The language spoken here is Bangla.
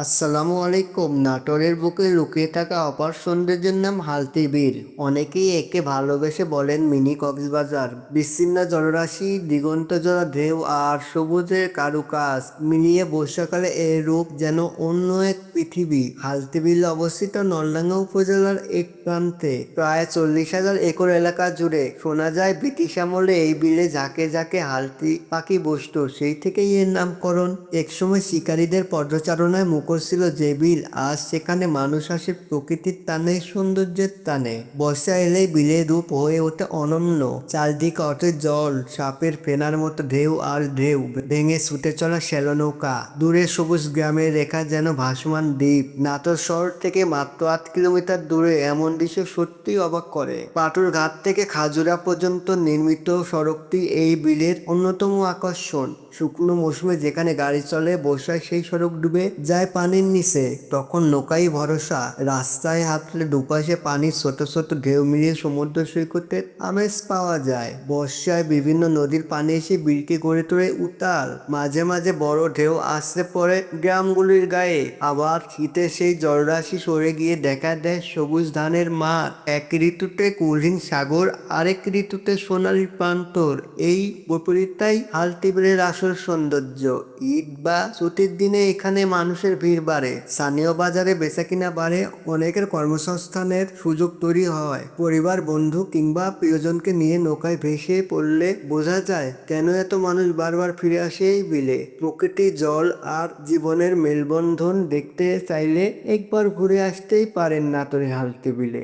আসসালামু আলাইকুম। নাটোরের বুকে লুকিয়ে থাকা অপার সৌন্দর্যের নাম হালতি বিল। অনেকেই একে ভালোবেসে বলেন মিনি কক্সবাজার। বিস্তীর্ণ জলরাশি, দিগন্তজোড়া ঢেউ আর সবুজের কারুকাজ মিলিয়ে বর্ষাকালে এর রূপ যেন অন্য এক পৃথিবী। হালতি বিল অবস্থিত নলডাঙ্গা উপজেলার এক প্রান্তে, প্রায় 40,000 একর এলাকা জুড়ে। শোনা যায় ব্রিটিশ আমলে এই বিলে ঝাঁকে ঝাঁকে হালতি পাখি বসতো, সেই থেকেই এর নামকরণ। একসময় শিকারীদের পদচারণায় মুখর ছিল যে বিল, আজ সেখানে মানুষ আসে প্রকৃতির টানে, সৌন্দর্যের টানে। বর্ষা এলেই বিলের রূপ হয়ে ওঠে অনন্য। চারদিকে ওঠে জল, সাপের ফেনার মতো ঢেউ আর ঢেউ ভেঙে ছুটে চলা শ্যালো নৌকা। দূরে সবুজ গ্রামের রেখা যেন ভাসমান দ্বীপ। নাটোর শহর থেকে মাত্র 8 কিলোমিটার দূরে এমন দৃশ্য সত্যি অবাক করে। পাটুর ঘাট থেকে খাজুরা পর্যন্ত নির্মিত সড়কটি এই বিলের অন্যতম আকর্ষণ। শুকনো মৌসুমে যেখানে গাড়ি চলে, বর্ষায় সেই সড়ক ডুবে যায় পানির নিচে। তখন নৌকাই ভরসা। রাস্তায় হাঁটলে দুপাশে পানির ছোট ছোট ঢেউ মিলিয়ে সমুদ্র সৈকতের আমেজ পাওয়া যায়। বর্ষায় বিভিন্ন নদীর পানি এসে বিলকে গড়ে তোলে উতাল। মাঝে মাঝে বড় ঢেউ আসতে পড়ে গ্রামগুলির গায়ে। আবার শীতে সেই জলরাশি সরে গিয়ে দেখা দেয় সবুজ ধানের মাঠ। এক ঋতুতে কুলহীন সাগর, আরেক ঋতুতে সোনালী প্রান্তর। এই বৈপরীত্যটাই হালতিবিলের আসল সৌন্দর্য। ঈদ বা ছুটির দিনে এখানে মানুষের ভিড় বাড়ে, স্থানীয় বাজারে বেচাকিনা বাড়ে, অনেকের কর্মসংস্থানের সুযোগ তৈরি হয়। পরিবার, বন্ধু কিংবা প্রিয়জনকে নিয়ে নৌকায় ভেসে পড়লে বোঝা যায় কেন এত মানুষ বারবার ফিরে আসে এই বিলে। প্রকৃতি, জল আর জীবনের মেলবন্ধন দেখতে চাইলে একবার ঘুরে আসতেই পারেন নাটোরের হালতি বিলে।